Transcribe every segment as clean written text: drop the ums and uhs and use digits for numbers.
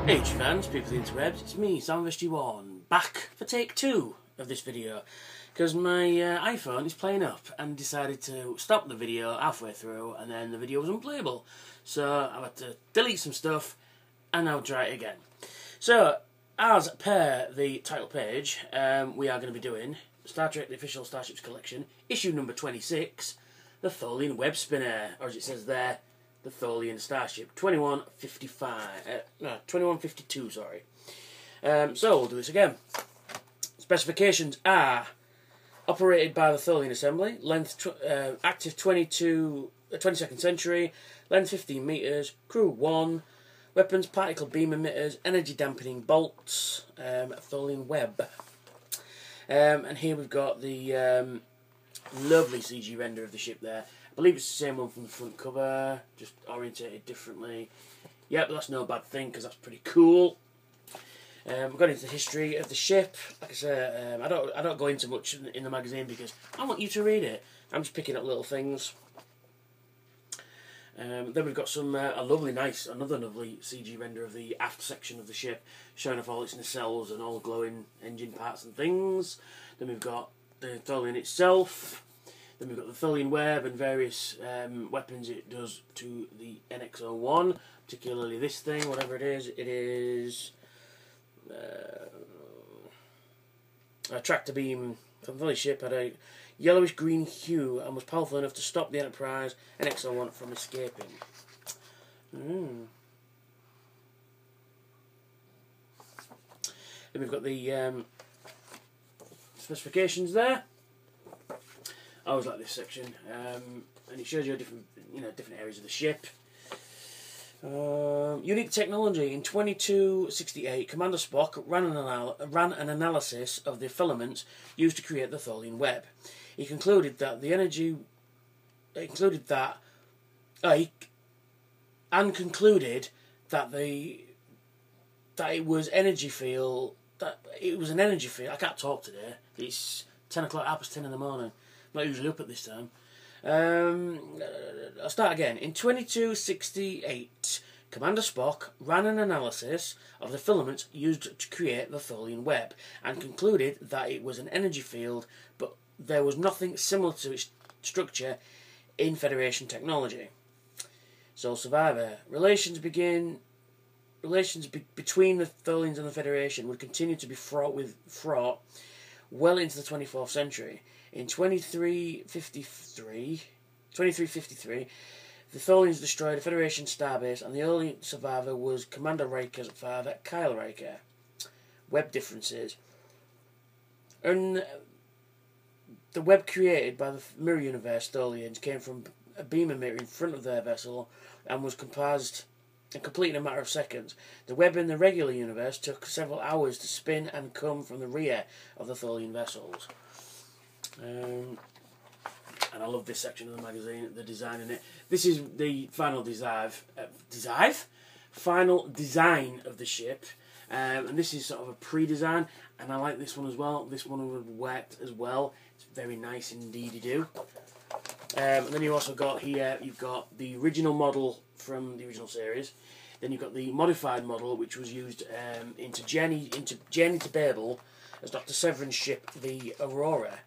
Hey fans, people of the interwebs, it's me, Sam51, back for take 2 of this video, because my iPhone is playing up and decided to stop the video halfway through and then the video was unplayable. So I had to delete some stuff and now try it again. So, as per the title page, we are going to be doing Star Trek The Official Starships Collection, issue number 26, the Tholian Web Spinner, or as it says there, the Tholian Starship 2152, sorry. So we'll do this again. Specifications are operated by the Tholian Assembly, length active 22nd century, length 15 meters, crew 1, weapons particle beam emitters, energy dampening bolts, Tholian Web. And here we've got the lovely CG render of the ship there. I believe it's the same one from the front cover, just orientated differently. Yeah, but that's no bad thing because that's pretty cool. We've got into the history of the ship. Like I say, I don't go into much in the magazine because I want you to read it. I'm just picking up little things. Then we've got some another lovely CG render of the aft section of the ship, showing off all its nacelles and all glowing engine parts and things. Then we've got the Tholian itself. Then we've got the Tholian Web and various weapons it does to the NX-01, particularly this thing, whatever it is. It is a tractor beam from the Tholian ship had a yellowish green hue and was powerful enough to stop the Enterprise NX-01 from escaping. Then we've got the specifications there. I always like this section, and it shows you different areas of the ship. Unique technology. In 2268, Commander Spock ran an analysis of the filaments used to create the Tholian Web. He concluded that the energy concluded that it was energy field. That it was an energy field. I can't talk today. It's 10 o'clock, 10:30 in the morning. I'm not usually up at this time. I'll start again. In 2268, Commander Spock ran an analysis of the filaments used to create the Tholian Web and concluded that it was an energy field, but there was nothing similar to its structure in Federation technology. Sole survivor. Relations between the Tholians and the Federation would continue to be fraught well into the 24th century. In 2353, the Tholians destroyed a Federation starbase, and the only survivor was Commander Riker's father, Kyle Riker. Web differences. And the web created by the Mirror Universe Tholians came from a beam emitter in front of their vessel and was complete in a matter of seconds. The web in the regular universe took several hours to spin and come from the rear of the Tholian vessels. And I love this section of the magazine, the design in it. This is the final design of the ship, and this is sort of a pre-design, and I like this one as well. This one would have worked as well. It's very nice indeed. And then you also got here, you've got the original model from the original series. Then you've got the modified model, which was used into Journey to Babel as Dr. Severin's ship, the Aurora.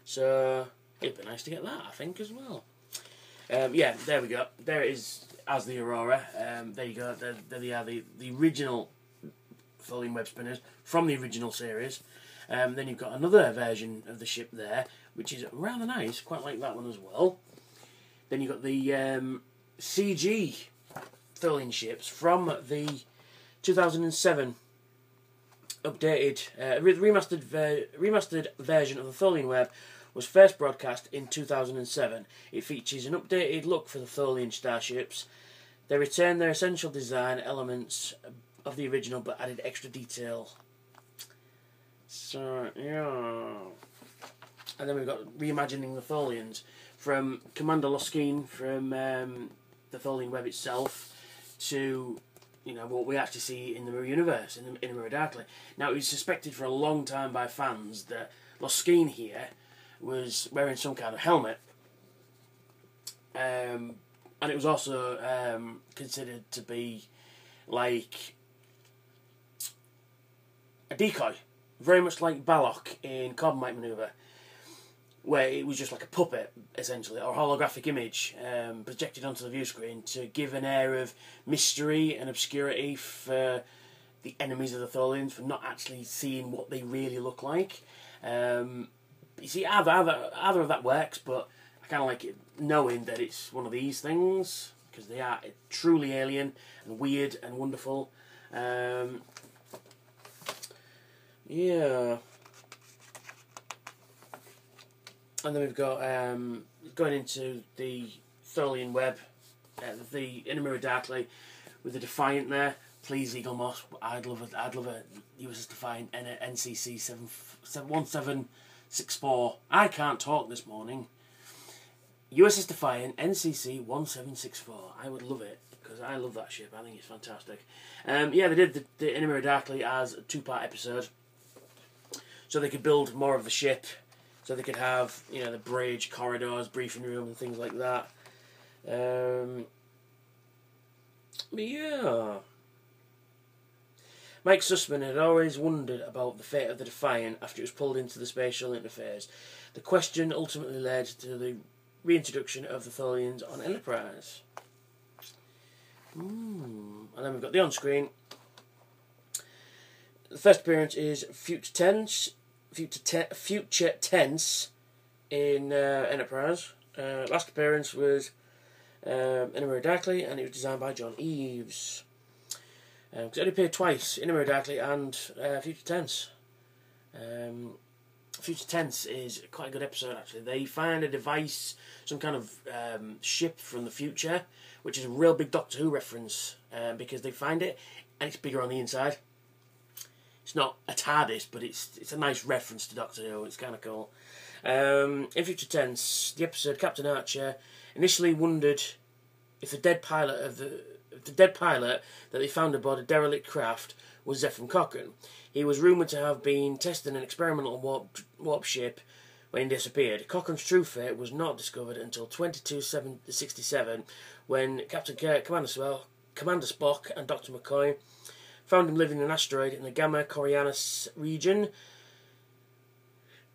So it'd be nice to get that, I think, as well. Yeah, there we go. There it is as the Aurora. There you go. There they are, the original Tholian Web Spinners from the original series. Then you've got another version of the ship there, which is rather nice. Quite like that one as well. Then you've got the CG Tholian ships from the 2007 updated, remastered version of the Tholian Web was first broadcast in 2007. It features an updated look for the Tholian starships. They retained their essential design elements of the original but added extra detail. So, yeah. And then we've got reimagining the Tholians from Commander Loskeen from the Tholian Web itself to what we actually see in the Mirror Universe, in the Mirror Darkly. Now, it was suspected for a long time by fans that Loskeen here was wearing some kind of helmet, and it was also considered to be like a decoy, very much like Balok in Carbonite Maneuver, where it was just like a puppet, essentially, or a holographic image projected onto the view screen to give an air of mystery and obscurity for the enemies of the Tholians, for not actually seeing what they really look like. You see, either of that works, but I kind of like it knowing that it's one of these things, because they are truly alien and weird and wonderful. Yeah. And then we've got, going into the Tholian Web, the Inamura Darkly, with the Defiant there. Please, Eagle Moss, I'd love a USS Defiant and an NCC 1764. I can't talk this morning. USS Defiant NCC 1764. I would love it, because I love that ship. I think it's fantastic. Yeah, they did the Inamura Darkly as a 2-part episode, so they could build more of the ship. So they could have, you know, the bridge, corridors, briefing room, and things like that. But yeah. Mike Sussman had always wondered about the fate of the Defiant after it was pulled into the spatial interface. The question ultimately led to the reintroduction of the Tholians on Enterprise. And then we've got the on-screen. The first appearance is Future Tense in Enterprise. Last appearance was Inamura Darkly, and it was designed by John Eves. Because it only appeared twice, Inamura Darkly and Future Tense. Future Tense is quite a good episode, actually. They find a device, some kind of ship from the future, which is a real big Doctor Who reference, because they find it and it's bigger on the inside. It's not a TARDIS, but it's a nice reference to Doctor Who. It's kind of cool. In Future Tense, the episode Captain Archer initially wondered if the dead pilot that they found aboard a derelict craft was Zephram Cochrane. He was rumoured to have been testing an experimental warp ship when he disappeared. Cochrane's true fate was not discovered until 2267, when Captain Kirk, Commander Spock, and Dr. McCoy found him living in an asteroid in the Gamma Coriolis region.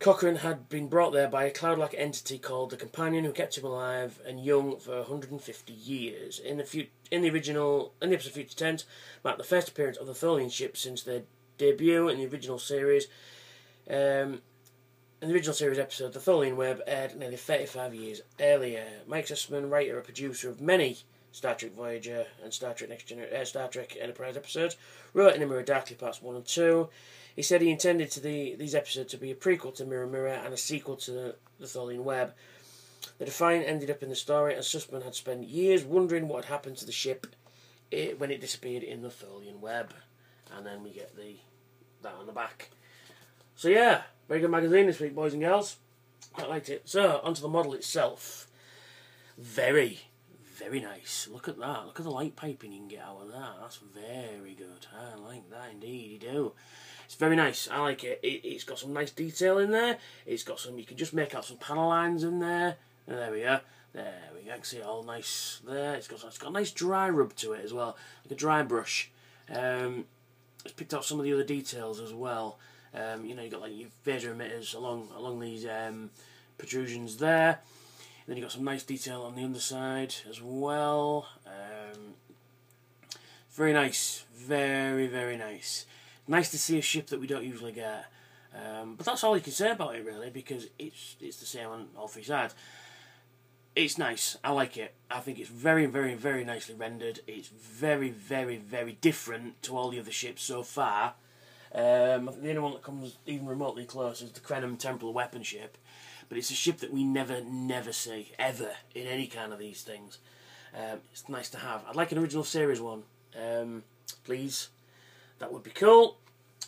Cochrane had been brought there by a cloud-like entity called the Companion, who kept him alive and young for 150 years. In the episode Future Tense, marked the first appearance of the Tholian ship since their debut in the original series. In the original series episode, the Tholian Web aired nearly 35 years earlier. Mike Sussman, writer and producer of many Star Trek Voyager and Star Trek Enterprise episodes, wrote Inamura Darkly Parts 1 and 2. He said he intended these episodes to be a prequel to Mirror Mirror and a sequel to the Tholian Web. The Defiant ended up in the story, and Sussman had spent years wondering what had happened to the ship when it disappeared in the Tholian Web. And then we get that on the back. So yeah, very good magazine this week, boys and girls. Quite liked it. So, onto the model itself. Very, very nice. Look at that. Look at the light piping you can get out of that. That's very good. I like that indeed. You do. It's very nice. I like it. It's got some nice detail in there. It's got some. You can just make out some panel lines in there. And there we go. There we go. You can see it all nice there. It's got a nice dry rub to it as well, like a dry brush. It's picked out some of the other details as well. You know, you got like your phaser emitters along these protrusions there. Then you got some nice detail on the underside as well. Very nice, very, very nice. Nice to see a ship that we don't usually get. But that's all you can say about it really, because it's the same on all three sides. It's nice. I like it. I think it's very, very, very nicely rendered. It's very, very, very different to all the other ships so far. I think the only one that comes even remotely close is the Krenim Temporal Weapon ship. But it's a ship that we never see, ever, in any kind of these things. It's nice to have. I'd like an original series one. Please. That would be cool.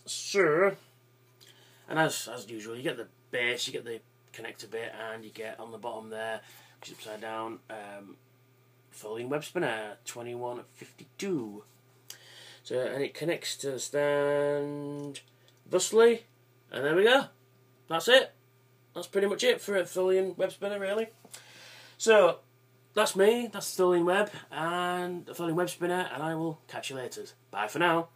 Sure. And as usual, you get the base, you get the connector bit, and you get on the bottom there, which is upside down, Tholian Web Spinner 2152. So, and it connects to the stand thusly, and there we go. That's it. That's pretty much it for a Tholian Web Spinner, really. So, that's me, that's the Tholian Web, and the Tholian Web Spinner, and I will catch you later. Bye for now.